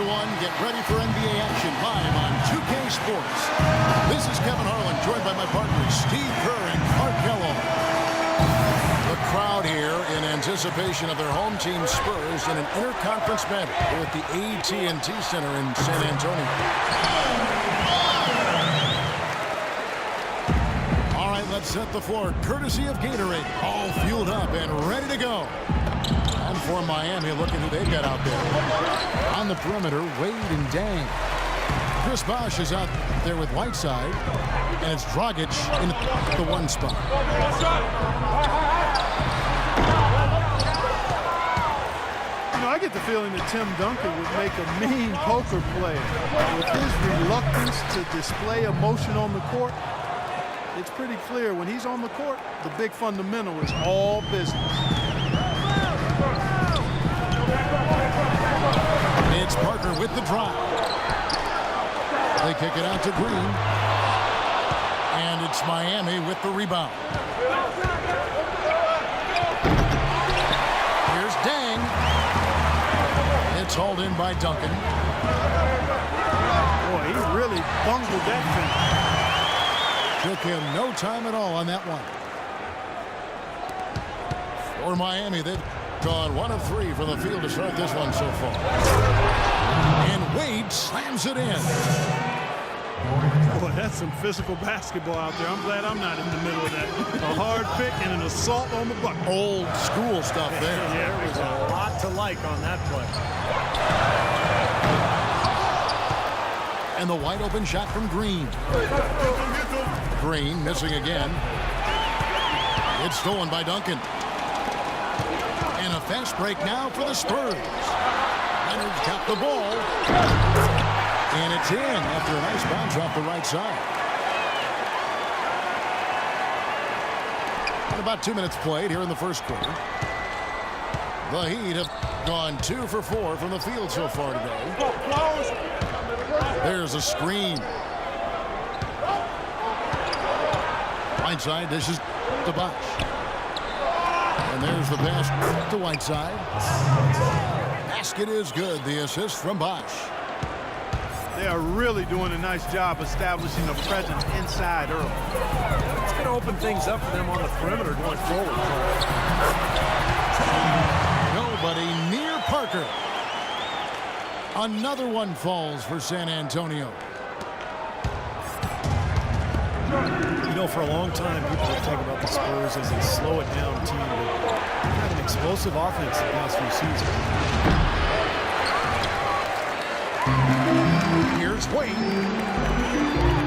everyone. Get ready for NBA action live on 2K Sports. This is Kevin Harlan, joined by my partners Steve Kerr and Clark Kellogg. The crowd here in anticipation of their home team Spurs in an interconference battle here at the AT&T Center in San Antonio. All right, let's set the floor courtesy of Gatorade. All fueled up and ready to go. And for Miami, look at who they've got out there. On the perimeter, Wade and Dang. Chris Bosh is out there with Whiteside. And it's Dragic in the one spot. You know, I get the feeling that Tim Duncan would make a mean poker player. With his reluctance to display emotion on the court, it's pretty clear when he's on the court, the big fundamental is all business. It's Parker with the drop. They kick it out to Green. And it's Miami with the rebound. Here's Dang. It's hauled in by Duncan. Boy, he really bungled that thing. Took him no time at all on that one. For Miami, they've gone 1 of 3 from the field to start this one so far. And Wade slams it in. Boy, that's some physical basketball out there. I'm glad I'm not in the middle of that. A hard pick and an assault on the bucket. Old school stuff there. Yeah, there was a lot to like on that play. And the wide open shot from Green. Green missing again. It's stolen by Duncan. And a fast break now for the Spurs. Leonard's got the ball. And it's in after a nice bounce off the right side. And about 2 minutes played here in the first quarter. The Heat have gone 2 for 4 from the field so far today. There's a screen. Right side dishes to Bosh. And there's the pass to Whiteside. Basket is good. The assist from Bosh. They are really doing a nice job establishing a presence inside early. It's going to open things up for them on the perimeter going forward. Nobody near Parker. Another one falls for San Antonio. You know, for a long time, people have talked about the Spurs as a slow-it-down team. But they've had an explosive offense the past few seasons. Here's Wade.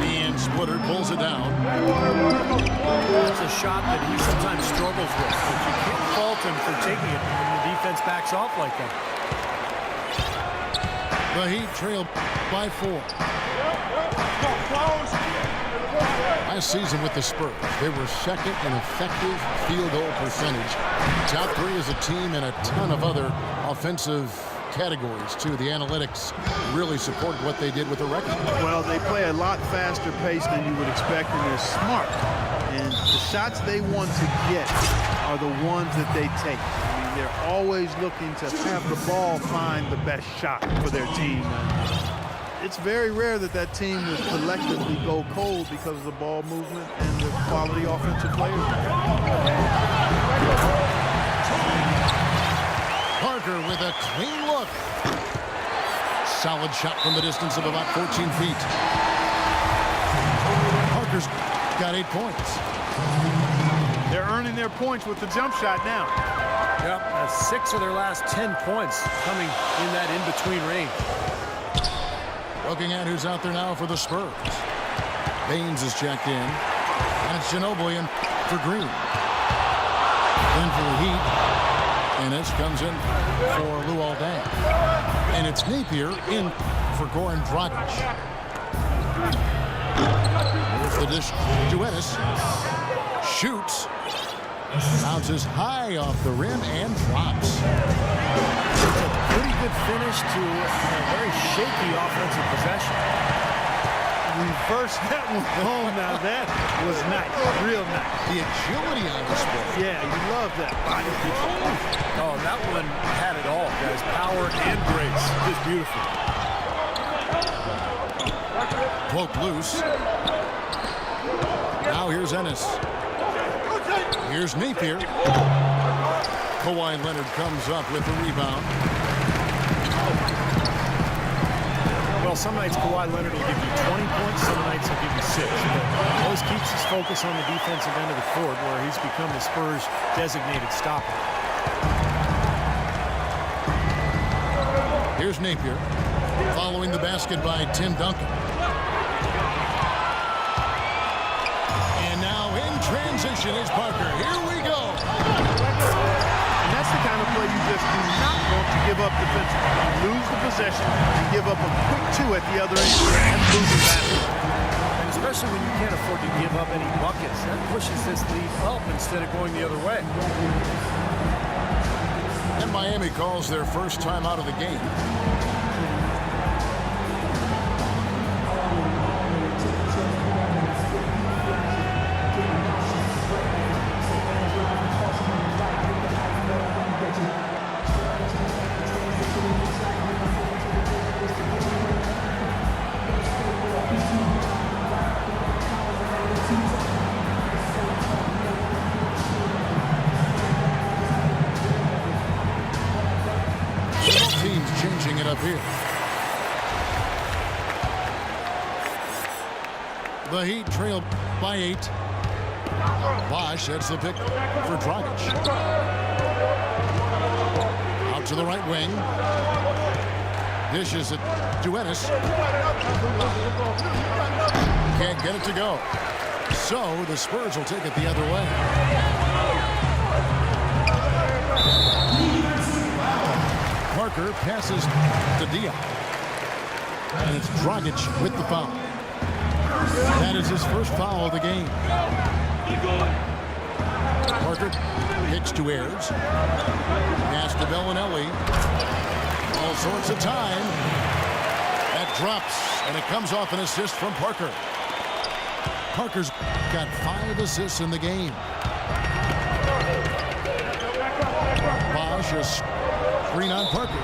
And Splitter pulls it down. It's a shot that he sometimes struggles with, but you can't fault him for taking it when the defense backs off like that. The Heat trailed by 4. Last season with the Spurs, they were second in effective field goal percentage. Top 3 as a team and a ton of other offensive categories, too. The analytics really support what they did with the record. Well, they play a lot faster pace than you would expect, and they're smart. And the shots they want to get are the ones that they take. I mean, they're always looking to have the ball find the best shot for their team. It's very rare that that team will collectively go cold because of the ball movement and the quality offensive players. Parker with a clean look. Solid shot from the distance of about 14 feet. Parker's got 8 points. They're earning their points with the jump shot now. Yep, that's 6 of their last 10 points coming in that in-between range. Looking at who's out there now for the Spurs. Baines is checked in. And it's Ginobili in for Green. Then for the Heat. And this comes in for Luol Deng. And it's Napier in for Goran Dragic. Here's the dish to Ennis. Shoots. Bounces high off the rim and drops. It's a pretty good finish to a very shaky offensive possession. Reverse that one home. Now that was nice, real nice. The agility on display. Yeah, you love that body control. Oh, that one had it all, guys. Power and grace. Just beautiful. Broke loose. Now here's Ennis. Here's Napier. Kawhi Leonard comes up with the rebound. Well, some nights Kawhi Leonard will give you 20 points, some nights he'll give you 6. But he always keeps his focus on the defensive end of the court, where he's become the Spurs' designated stopper. Here's Napier, following the basket by Tim Duncan. And now in transition is Parker. Here we go. And that's the kind of play you just do not want to give up defensively. You lose the possession and give up a quick 2 at the other end. That's losing basketball. And especially when you can't afford to give up any buckets, that pushes this lead up instead of going the other way. And Miami calls their first time out of the game. Changing it up here. The Heat trail by 8. Bosh heads the pick for Dragic. Out to the right wing. Dishes it to Ennis. Can't get it to go. So the Spurs will take it the other way. Parker passes to Diop. And it's Dragic with the foul. That is his first foul of the game. Parker kicks to Ayers. Pass to Bellinelli. All sorts of time. That drops, and it comes off an assist from Parker. Parker's got 5 assists in the game. Bosh is screen on Parker.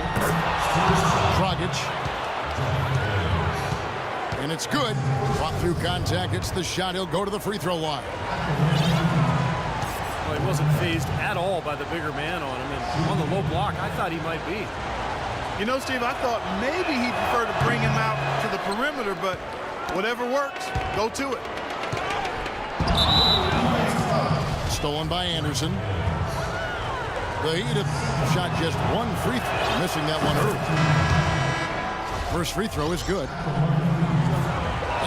Dragic. And it's good. Walk through contact. It's the shot. He'll go to the free throw line. Well, he wasn't fazed at all by the bigger man on him. And on the low block, I thought he might be. You know, Steve, I thought maybe he'd prefer to bring him out to the perimeter, but whatever works, go to it. Stolen by Anderson. The Heat have shot just 1 free throw, missing that one early. First free throw is good.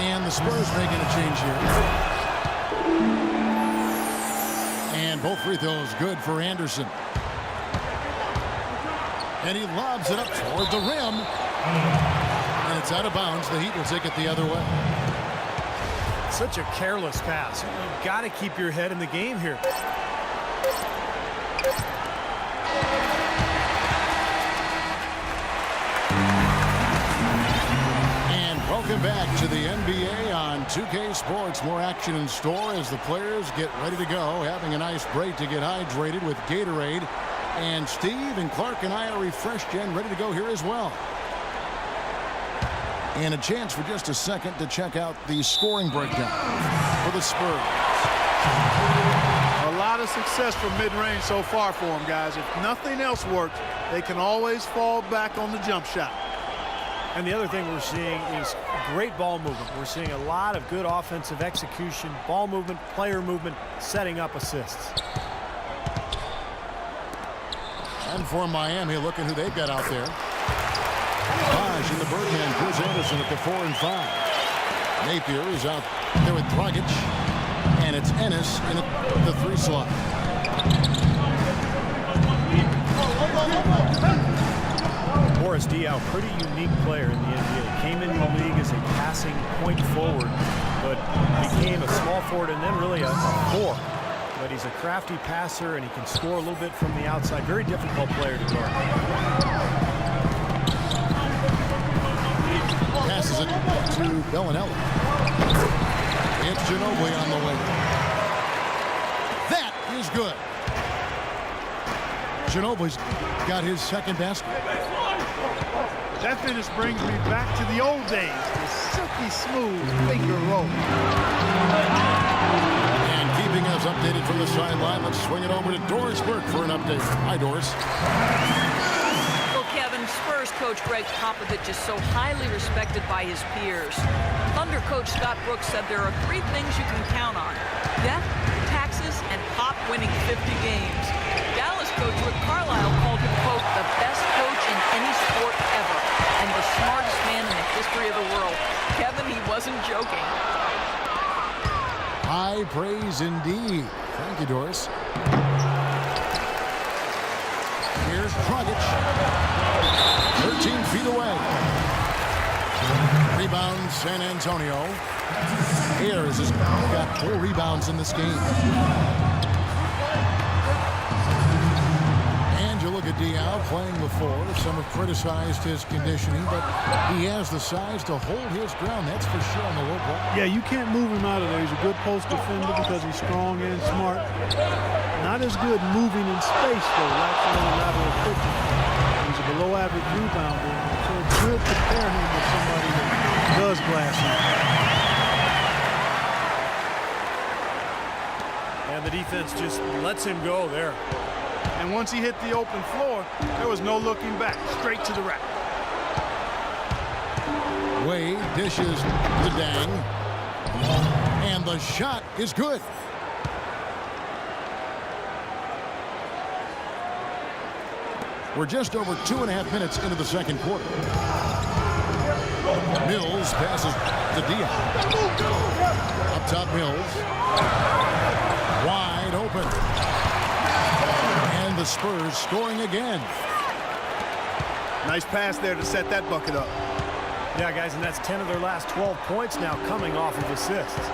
And the Spurs making a change here. And both free throws good for Anderson. And he lobs it up toward the rim. And it's out of bounds. The Heat will take it the other way. Such a careless pass. You've got to keep your head in the game here. Welcome back to the NBA on 2K Sports. More action in store as the players get ready to go. Having a nice break to get hydrated with Gatorade. And Steve and Clark and I are refreshed and ready to go here as well. And a chance for just a second to check out the scoring breakdown for the Spurs. A lot of success from mid-range so far for them, guys. If nothing else works, they can always fall back on the jump shot. And the other thing we're seeing is great ball movement. We're seeing a lot of good offensive execution, ball movement, player movement, setting up assists. And for Miami, looking who they've got out there. Bosh in the Birdman, Chris Anderson at the 4 and 5. Napier is out there with Dragic. And it's Ennis in the 3 slot. Boris Diaw, pretty unique player in the NBA. Came into the league as a passing point forward, but became a small forward and then really a 4. But he's a crafty passer and he can score a little bit from the outside. Very difficult player to guard. Passes it to Bellinelli. It's Ginobili on the way. That is good. Ginobili's got his second basket. That finish brings me back to the old days, the silky smooth finger roll. And keeping us updated from the sideline, let's swing it over to Doris Burke for an update. Hi, Doris. Well, Kevin, Spurs coach Greg Popovich is so highly respected by his peers. Thunder coach Scott Brooks said there are 3 things you can count on: death, taxes, and Pop winning 50 games. Dallas coach Rick Carlisle called him, quote, the best coach in any sport ever and the smartest man in the history of the world. Kevin, he wasn't joking. High praise indeed. Thank you, Doris. Here's Dragic. 13 feet away. Rebound, San Antonio. Ayers has got 4 rebounds in this game. And you look at Diaw playing before. Some have criticized his conditioning, but he has the size to hold his ground. That's for sure on the low ball. Yeah, you can't move him out of there. He's a good post defender because he's strong and smart. Not as good moving in space, though, lateral and lateral quickly. He's a below-average rebounder, so it could prepare him with somebody that does glass him. And the defense just lets him go there. And once he hit the open floor, there was no looking back, straight to the rack. Wade dishes the Dang. And the shot is good. We're just over 2.5 minutes into the second quarter. Mills passes to Diaw. Up top, Mills. Wide open. And the Spurs scoring again. Nice pass there to set that bucket up. Yeah, guys, and that's 10 of their last 12 points now coming off of assists.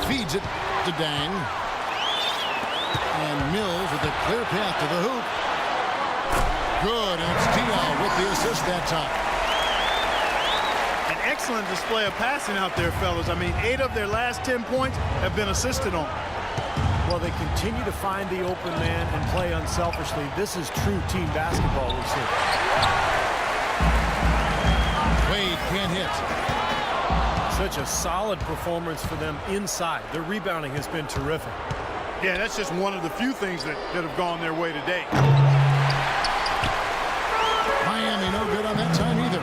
Feeds it to Dang. And Mills with a clear path to the hoop. Good, and it's Diaw with the assist that time. An excellent display of passing out there, fellas. I mean, 8 of their last 10 points have been assisted on. Well, they continue to find the open man and play unselfishly. This is true team basketball we've seen. Wade can't hit. Such a solid performance for them inside. Their rebounding has been terrific. Yeah, that's just one of the few things that have gone their way today. Miami no good on that time either.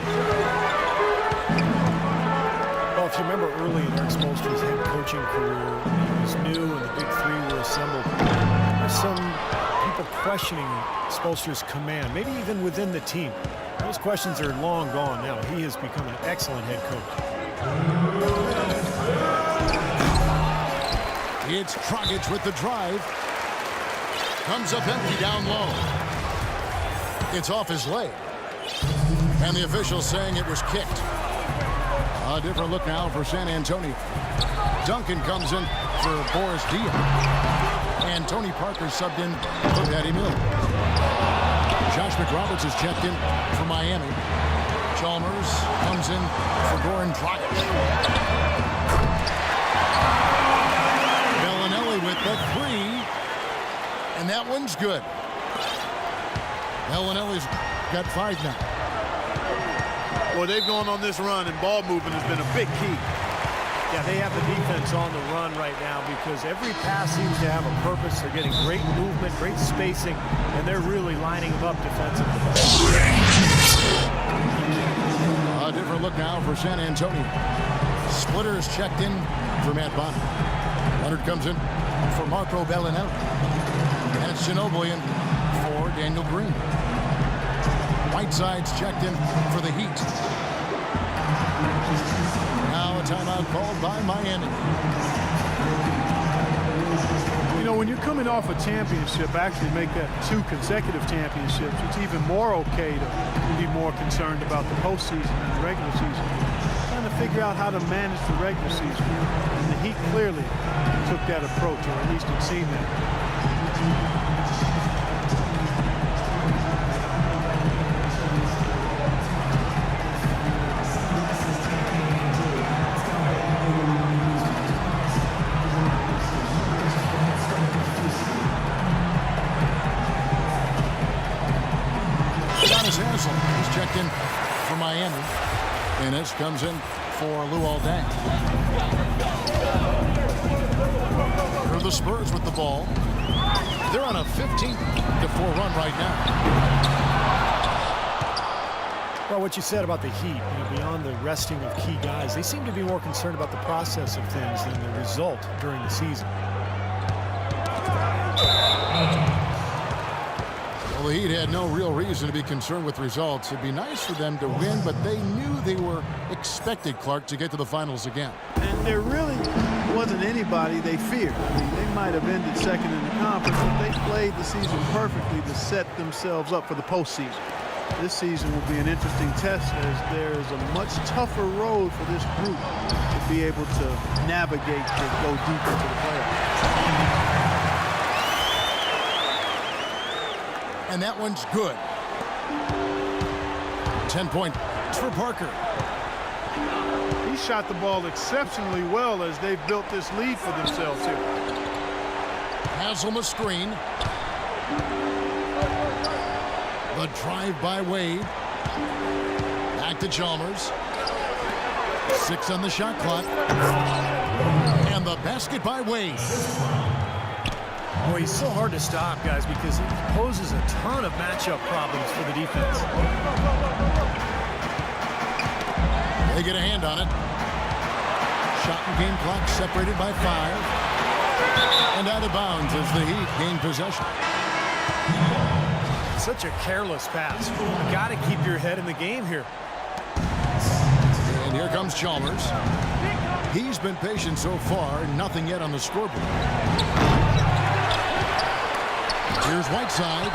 Well, if you remember early in Eric Spoelstra's head coaching career, he was new and the big 3 were assembled. There's some people questioning Spoelstra's command, maybe even within the team. Those questions are long gone now. He has become an excellent head coach. It's Dragic with the drive. Comes up empty down low. It's off his leg. And the officials saying it was kicked. A different look now for San Antonio. Duncan comes in for Boris Diaw. And Tony Parker subbed in for Patty Mills. Josh McRoberts is checked in for Miami. Chalmers comes in for Goran Dragic. With the 3, and that one's good. Bellinelli's got 5 now. Well, they've gone on this run, and ball movement has been a big key. Yeah, they have the defense on the run right now because every pass seems to have a purpose. They're getting great movement, great spacing, and they're really lining them up defensively. A different look now for San Antonio. Splitters checked in for Matt Bonner. Leonard comes in for Marco Bellinelli. And it's Ginobili in for Daniel Green. Whiteside's checked in for the Heat. Now a timeout called by Miami. You know, when you're coming off a championship, actually make that 2 consecutive championships, it's even more okay to be more concerned about the postseason than the regular season. Trying to figure out how to manage the regular season. And the Heat clearly took that approach, or at least it seemed that. Miami. And this comes in for Luol Deng. Here are the Spurs with the ball. They're on a 15-4 run right now. Well, what you said about the Heat, beyond the resting of key guys, they seem to be more concerned about the process of things than the result during the season. Well, the Heat had no real reason to be concerned with results. It'd be nice for them to win, but they knew they were expected, Clark, to get to the finals again. And there really wasn't anybody they feared. I mean, they might have ended second in the conference, but they played the season perfectly to set themselves up for the postseason. This season will be an interesting test as there's a much tougher road for this group to be able to navigate to go deep into the playoffs. And that one's good. 10 points for Parker. He shot the ball exceptionally well as they've built this lead for themselves here. Haslam a screen. The drive by Wade. Back to Chalmers. 6 on the shot clock. And the basket by Wade. Boy, he's so hard to stop, guys, because he poses a ton of matchup problems for the defense. They get a hand on it. Shot and game clock separated by 5. And out of bounds as the Heat gain possession. Such a careless pass. You got to keep your head in the game here. And here comes Chalmers. He's been patient so far. Nothing yet on the scoreboard. Here's Whiteside.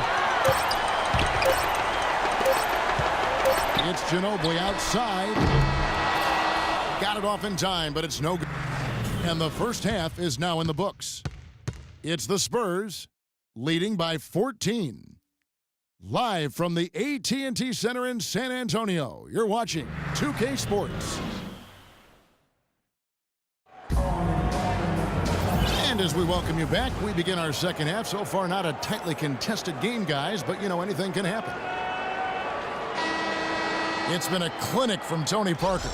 It's Ginobili outside. Got it off in time, but it's no good. And the first half is now in the books. It's the Spurs leading by 14. Live from the AT&T Center in San Antonio, you're watching 2K Sports. And as we welcome you back, we begin our second half. So far, not a tightly contested game, guys, but, anything can happen. It's been a clinic from Tony Parker.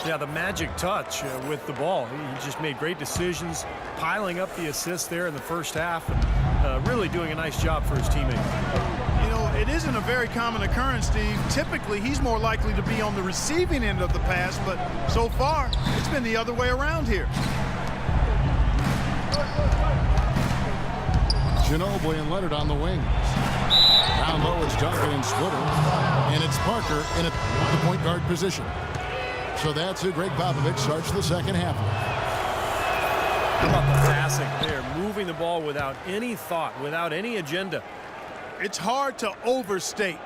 Yeah, the magic touch with the ball. He just made great decisions, piling up the assists there in the first half, and really doing a nice job for his teammates. It isn't a very common occurrence, Steve. Typically, he's more likely to be on the receiving end of the pass, but so far, it's been the other way around here. Ginobili and Leonard on the wings. Down low, it's Duncan and Splitter. And it's Parker in the point guard position. So that's who Greg Popovich starts the second half with. How about the passing there? Moving the ball without any thought, without any agenda. It's hard to overstate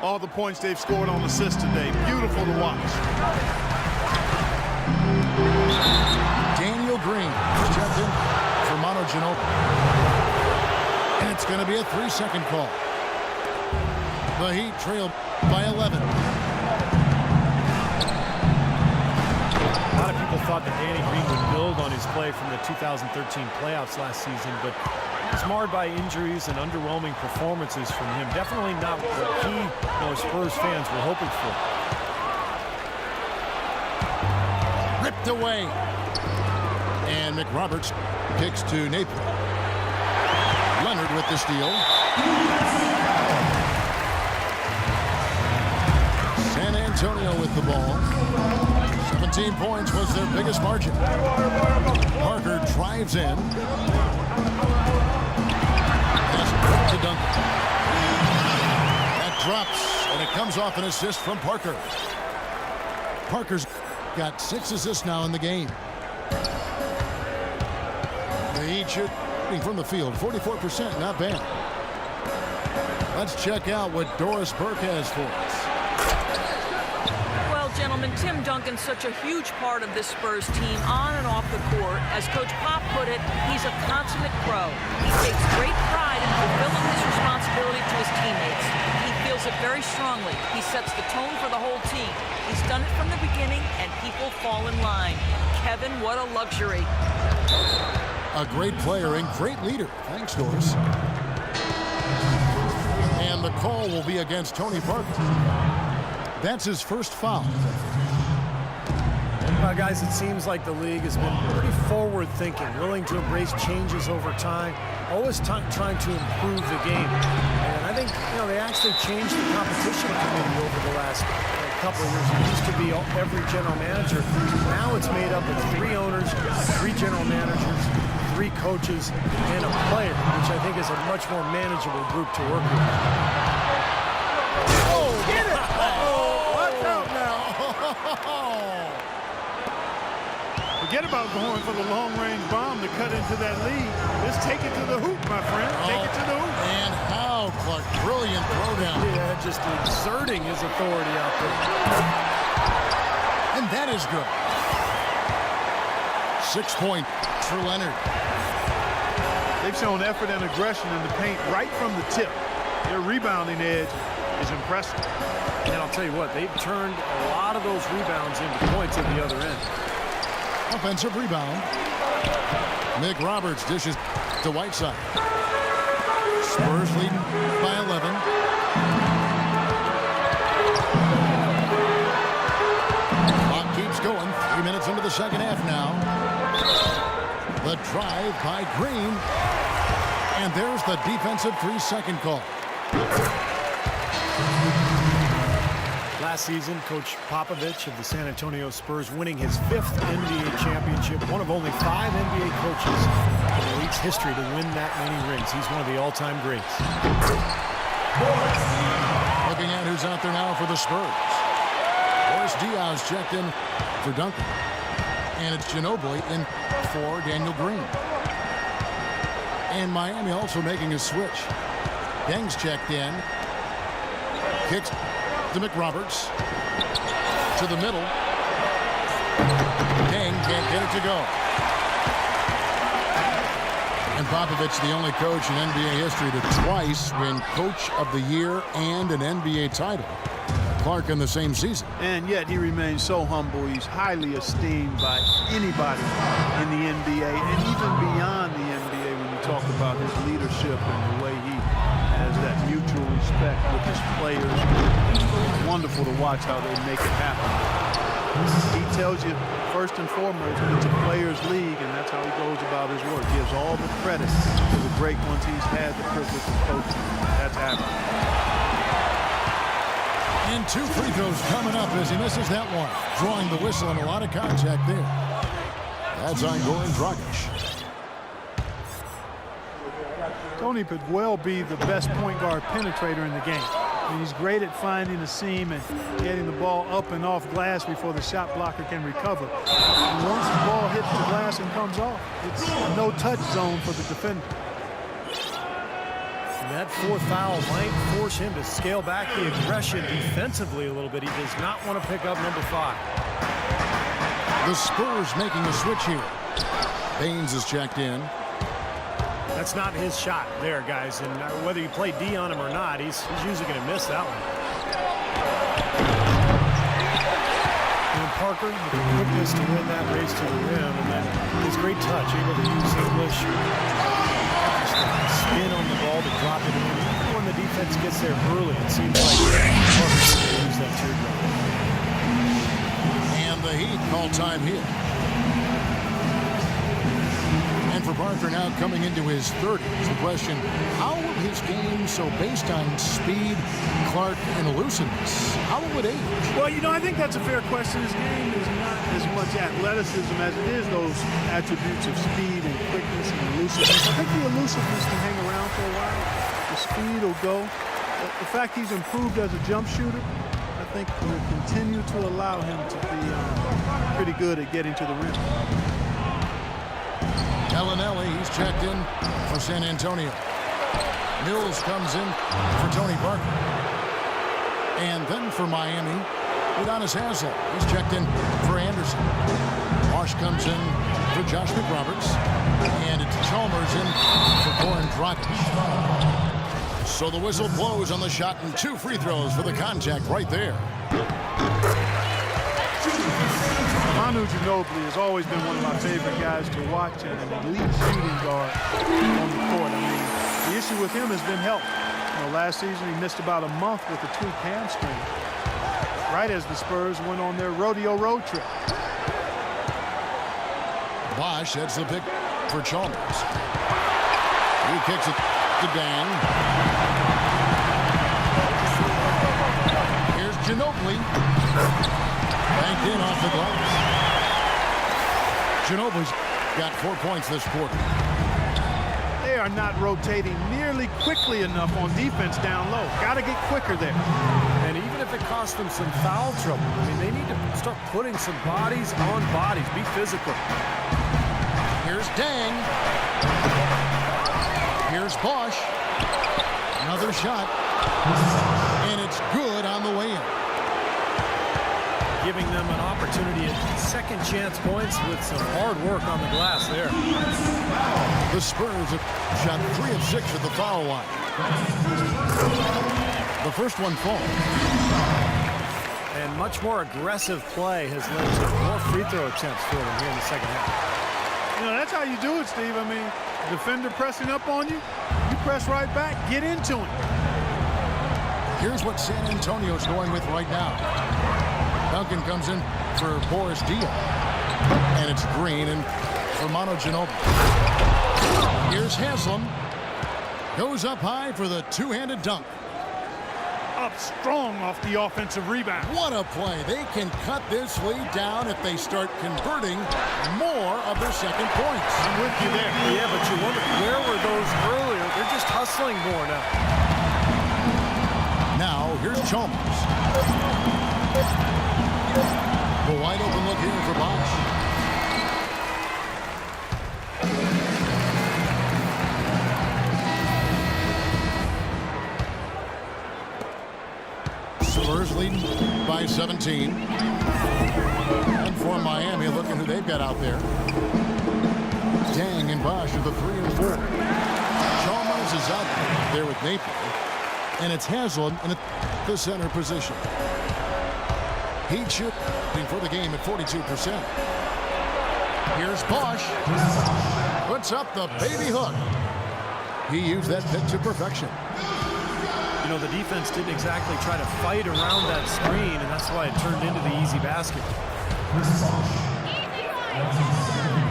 all the points they've scored on assists today. Beautiful to watch. Daniel Green stepped in for Manu Ginobili. And it's going to be a 3-second call. The Heat trail by 11. A lot of people thought that Danny Green would build on his play from the 2013 playoffs last season, but it's marred by injuries and underwhelming performances from him. Definitely not what he or Spurs fans were hoping for. Ripped away. And McRoberts kicks to Napier. Leonard with the steal. San Antonio with the ball. 17 points was their biggest margin. Parker drives in. Pass to Duncan. That drops, and it comes off an assist from Parker. Parker's got 6 assists now in the game. The Heat shooting from the field, 44%, not bad. Let's check out what Doris Burke has for us. Well, gentlemen, Tim Duncan's such a huge part of this Spurs team on and off the court. As Coach Pop put it, he's a consummate pro. He takes great pride in fulfilling this responsibility to his teammates. He feels it very strongly. He sets the tone for the whole team. He's done it from the beginning, and people fall in line. Kevin, what a luxury. A great player and great leader. Thanks, Doris. And the call will be against Tony Parker. That's his first foul. Guys, it seems like the league has been pretty forward-thinking, willing to embrace changes over time, always trying to improve the game. And I think, they actually changed the competition committee over the last couple of years. It used to be every general manager. Now it's made up of 3 owners, 3 general managers, 3 coaches, and a player, which I think is a much more manageable group to work with. Oh, get it! Oh, watch out now! Forget about going for the long-range bomb to cut into that lead. Just take it to the hoop, my friend. Take it to the hoop. And how, Clark, brilliant throwdown. Yeah, just exerting his authority out there. And that is good. 6-point for Leonard. They've shown effort and aggression in the paint right from the tip. Their rebounding edge is impressive. And I'll tell you what, they've turned a lot of those rebounds into points at the other end. Offensive rebound. Nick Roberts dishes to Whiteside. Spurs leading by 11. Clock keeps going. 3 minutes into the second half now. The drive by Green. And there's the defensive 3-second call. Last season, Coach Popovich of the San Antonio Spurs winning his 5th NBA championship, one of only 5 NBA coaches in the league's history to win that many rings. He's one of the all-time greats. Looking at who's out there now for the Spurs. Boris Diaz checked in for Duncan. And it's Ginobili in for Daniel Green. And Miami also making a switch. Deng's checked in. Kicks to McRoberts. To the middle. Deng can't get it to go. And Popovich, the only coach in NBA history to twice win Coach of the Year and an NBA title. Clark in the same season. And yet he remains so humble. He's highly esteemed by anybody in the NBA and even beyond the NBA when you talk about his leadership and the way he has that mutual respect with his players. It's wonderful to watch how they make it happen. He tells you, first and foremost, it's a players' league, and that's how he goes about his work. Gives all the credit to the great ones he's had the privilege of coaching. That's happening. And 2 free throws coming up as he misses that one. Drawing the whistle and a lot of contact there. That's on Goran Dragic. Tony could well be the best point guard penetrator in the game. And he's great at finding a seam and getting the ball up and off glass before the shot blocker can recover. And once the ball hits the glass and comes off, it's a no-touch zone for the defender. And that 4th foul might force him to scale back the aggression defensively a little bit. He does not want to pick up number 5. The Spurs making a switch here. Baines is checked in. That's not his shot there, guys. And whether you play D on him or not, he's usually going to miss that one. And Parker with the quickness to win that race to the rim, and then his great touch, able to use English. Spin on the ball to drop it in. Even when the defense gets there early, it seems like Parker's going to use that teardrop. And the Heat call time here. And for Parker now coming into his 30s, the question, how will his game, so based on speed, Clark, and elusiveness, how will it age? Well, I think that's a fair question. His game is not as much athleticism as it is those attributes of speed and quickness and elusiveness. I think the elusiveness can hang around for a while. The speed will go. But the fact he's improved as a jump shooter, I think will continue to allow him to be pretty good at getting to the rim. Gallinelli, he's checked in for San Antonio. Mills comes in for Tony Parker. And then for Miami, Udonis Haslem. He's checked in for Anderson. Marsh comes in for Josh McRoberts. And it's Chalmers in for Goran Dragic. So the whistle blows on the shot and 2 free throws for the contact right there. Manu Ginobili has always been one of my favorite guys to watch and an elite shooting guard on the court. I mean, the issue with him has been health. Last season he missed about a month with a tweaked hamstring. right as the Spurs went on their rodeo road trip. Bosch heads the pick for Chalmers. He kicks it to Dang. Here's Ginobili. Banked in off the glass. Ginobili's got 4 points this quarter. They are not rotating nearly quickly enough on defense down low. Got to get quicker there. And even if it costs them some foul trouble, I mean, they need to start putting some bodies on bodies. Be physical. Here's Dang. Here's Bosch. Another shot. And it's good on the way in. Giving them an opportunity at second chance points with some hard work on the glass there. The Spurs have shot 3 of 6 at the foul line. The first one falls. And much more aggressive play has led to more free throw attempts for them here in the second half. You know, that's how you do it, Steve. I mean, defender pressing up on you, you press right back, get into him. Here's what San Antonio's going with right now. Duncan comes in for Boris Diaw. And it's Green and for Manu Ginobili. Here's Haslam. Goes up high for the two-handed dunk. Up strong off the offensive rebound. What a play. They can cut this lead down if they start converting more of their second points. I'm with you there. Yeah, but you wonder, where were those earlier? They're just hustling more now. Now, here's Chalmers. The wide open look here for Bosch. Spurs leading by 17. And for Miami, look at who they've got out there. Dang and Bosch are the 3 and 4. Chalmers is out there with Napier. And it's Haslam in the center position. Heat shooting for the game at 42%. Here's Bosch. Puts up the baby hook. He used that pick to perfection. You know, the defense didn't exactly try to fight around that screen, and that's why it turned into the easy basket.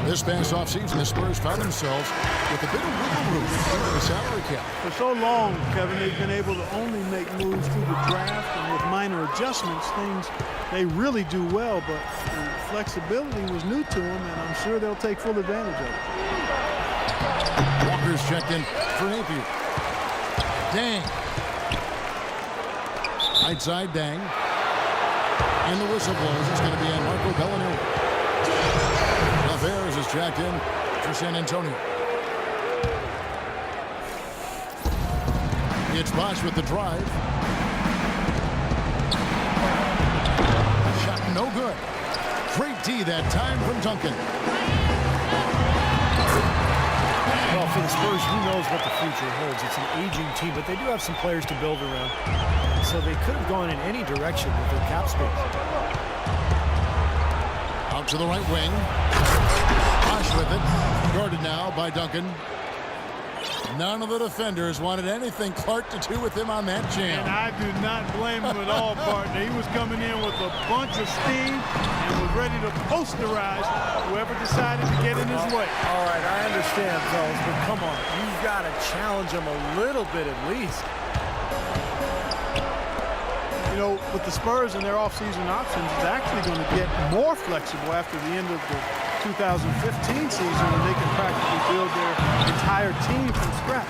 This past offseason, the Spurs found themselves with a bit of wiggle room in the salary cap. For so long, Kevin, they've been able to only make moves through the draft, and with minor adjustments, things they really do well, but the flexibility was new to them, and I'm sure they'll take full advantage of it. Walker's checked in for Napier. Dang. Right side, Dang. And the whistle blows. It's going to be on Marco Bellinelli. Alvarez is checked in for San Antonio. It's Bosch with the drive. Shot no good. Great D that time from Duncan. Well, for the Spurs, who knows what the future holds? It's an aging team, but they do have some players to build around. So they could have gone in any direction with their cap space. Out to the right wing. Bosch with it. Guarded now by Duncan. None of the defenders wanted anything Clark to do with him on that jam. And I do not blame him at all, partner. He was coming in with a bunch of steam and was ready to posterize whoever decided to get in his way. All right, I understand, fellas, but come on. You've got to challenge him a little bit at least. You know, with the Spurs and their offseason options, it's actually going to get more flexible after the end of the 2015 season when they can practically build their entire team from scratch.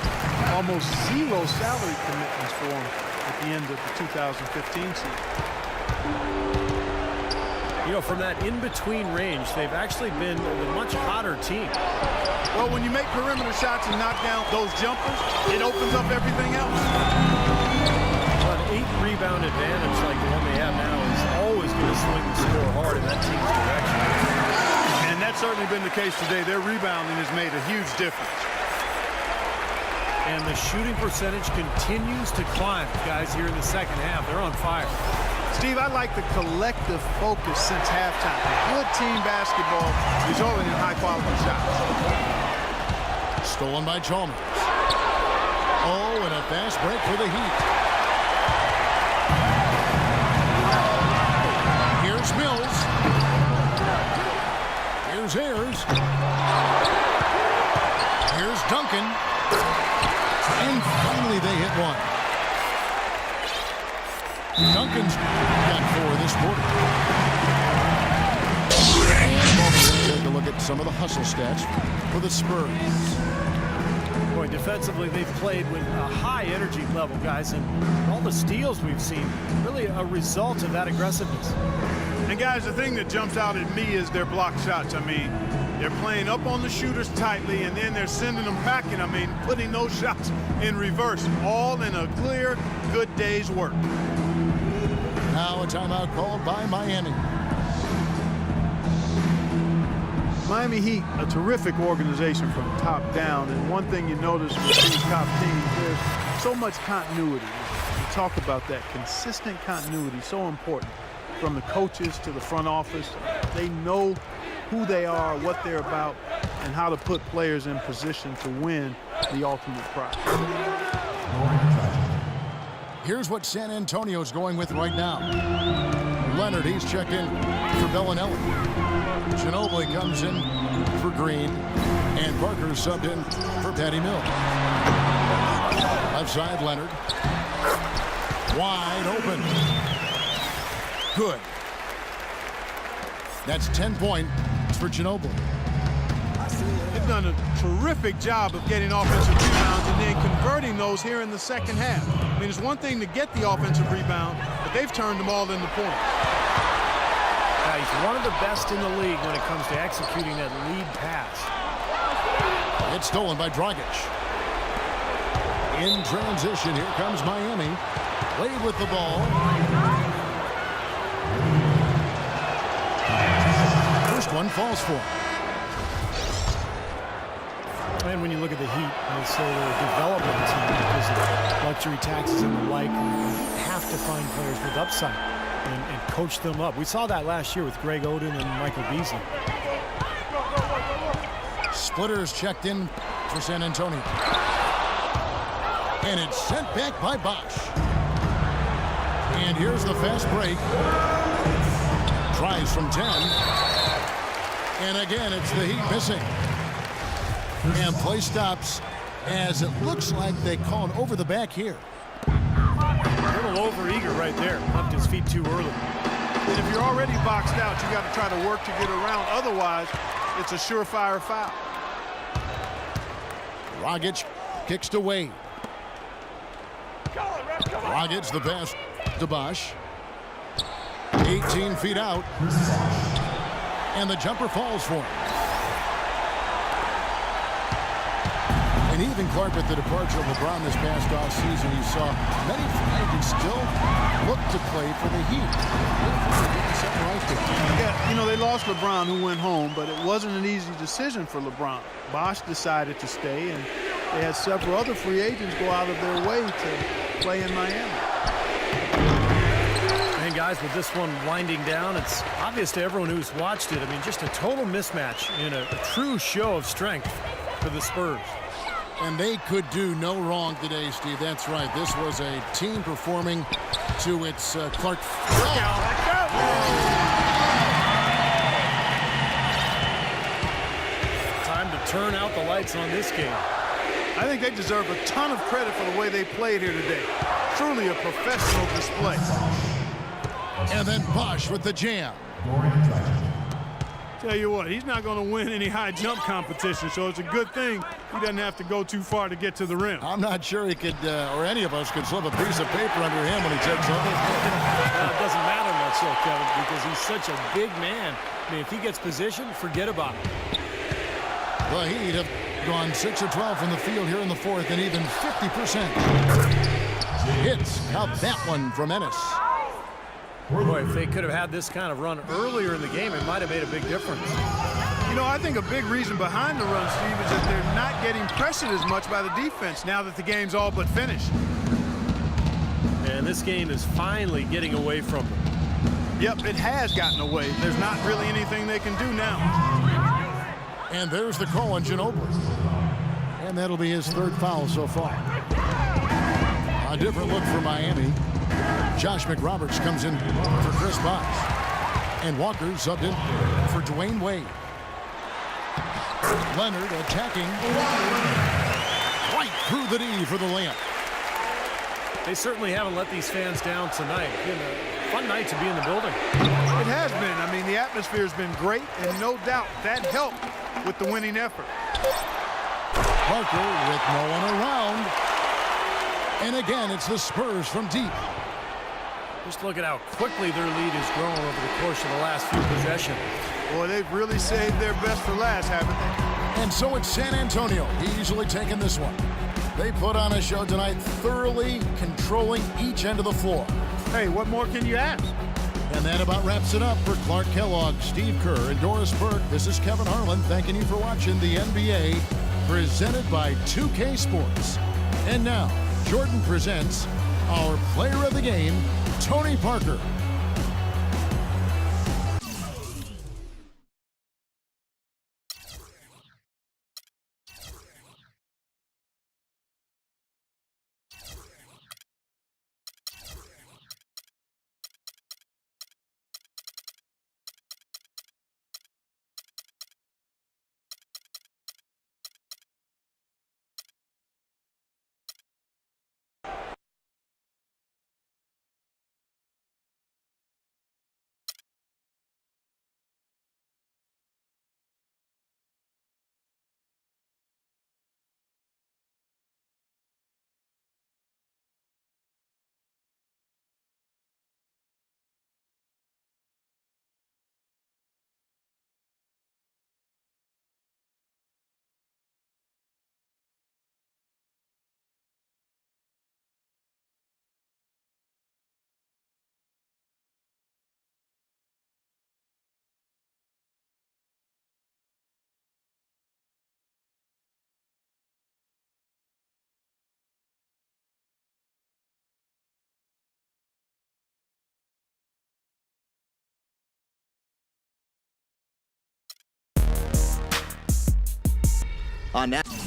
Almost zero salary commitments for them at the end of the 2015 season. You know, from that in-between range, they've actually been a much hotter team. Well, when you make perimeter shots and knock down those jumpers, it opens up everything else. An 8-rebound advantage like the one they have now is always going to swing the score hard in that team's direction. And that's certainly been the case today. Their rebounding has made a huge difference. And the shooting percentage continues to climb, guys, here in the second half. They're on fire. Steve, I like the collective focus since halftime. Good team basketball resulting in high-quality shots. Stolen by Chalmers. Oh, and a fast break for the Heat. one. Duncan's got 4 this quarter. And take a look at some of the hustle stats for the Spurs. Boy, defensively, they've played with a high energy level, guys, and all the steals we've seen, really a result of that aggressiveness. And guys, the thing that jumps out at me is their block shots. I mean, they're playing up on the shooters tightly, and then they're sending them packing. I mean, putting those shots in reverse, all in a clear, good day's work. Now a timeout called by Miami. Miami Heat, a terrific organization from top down, and one thing you notice with these top teams, there's so much continuity. We talk about that. Consistent continuity, so important. From the coaches to the front office, they know who they are, what they're about, and how to put players in position to win the ultimate prize. Here's what San Antonio's going with right now. Leonard, he's checked in for Bellinelli. Ginobili comes in for Green, and Parker subbed in for Patty Mills. Left side, Leonard. Wide open. Good. That's 10 points for Ginobili. They've done a terrific job of getting offensive rebounds and then converting those here in the second half. I mean, it's one thing to get the offensive rebound, but they've turned them all into points. He's one of the best in the league when it comes to executing that lead pass. It's stolen by Dragic. In transition, here comes Miami. Wade with the ball. First one falls for him. And when you look at the Heat, they say they're a development team because of luxury taxes and the like. You have to find players with upside and coach them up. We saw that last year with Greg Oden and Michael Beasley. Splitters checked in for San Antonio. And it's sent back by Bosch. And here's the fast break. Tries from 10. And again, it's the Heat missing. And play stops as it looks like they call it over the back here. A little over-eager right there. Left his feet too early. And if you're already boxed out, you got to try to work to get around. Otherwise, it's a surefire foul. Dragic kicks to Wade. Dragic the pass to Bosch. 18 feet out. And the jumper falls for him. And even Clark, with the departure of LeBron this past offseason, he saw many free agents still look to play for the Heat. Yeah, you know, they lost LeBron, who went home, but it wasn't an easy decision for LeBron. Bosch decided to stay, and they had several other free agents go out of their way to play in Miami. And guys, with this one winding down, it's obvious to everyone who's watched it. I mean, just a total mismatch in a true show of strength for the Spurs. And they could do no wrong today, Steve. That's right. This was a team performing to its Clark. Time to turn out the lights on this game. I think they deserve a ton of credit for the way they played here today. Truly a professional display. And then Bosch with the jam. Tell you what, he's not going to win any high jump competition, so it's a good thing he doesn't have to go too far to get to the rim. I'm not sure he could, or any of us could slip a piece of paper under him when he takes over. It doesn't matter much, though, Kevin, because he's such a big man. I mean, if he gets positioned, forget about it. The Heat have gone 6 of 12 from the field here in the fourth, and even 50%. Hits. How about that one from Ennis? Boy, if they could have had this kind of run earlier in the game, it might have made a big difference. You know, I think a big reason behind the run, Steve, is that they're not getting pressured as much by the defense now that the game's all but finished. And this game is finally getting away from them. Yep, it has gotten away. There's not really anything they can do now. And there's the call on Ginobili. And that'll be his third foul so far. A different look for Miami. Josh McRoberts comes in for Chris Bosh. And Walker subbed in for Dwayne Wade. Leonard attacking. Right through the D for the layup. They certainly haven't let these fans down tonight. Been a fun night to be in the building. It has been. I mean, the atmosphere has been great, and no doubt that helped with the winning effort. Parker with no one around. And again, it's the Spurs from deep. Just look at how quickly their lead has grown over the course of the last few possessions. Boy, they've really saved their best for last, haven't they? And so it's San Antonio easily taking this one. They put on a show tonight, thoroughly controlling each end of the floor. Hey, what more can you ask? And that about wraps it up for Clark Kellogg, Steve Kerr, and Doris Burke. This is Kevin Harlan thanking you for watching the NBA presented by 2K Sports. And now, Jordan presents our player of the game, Tony Parker. On that.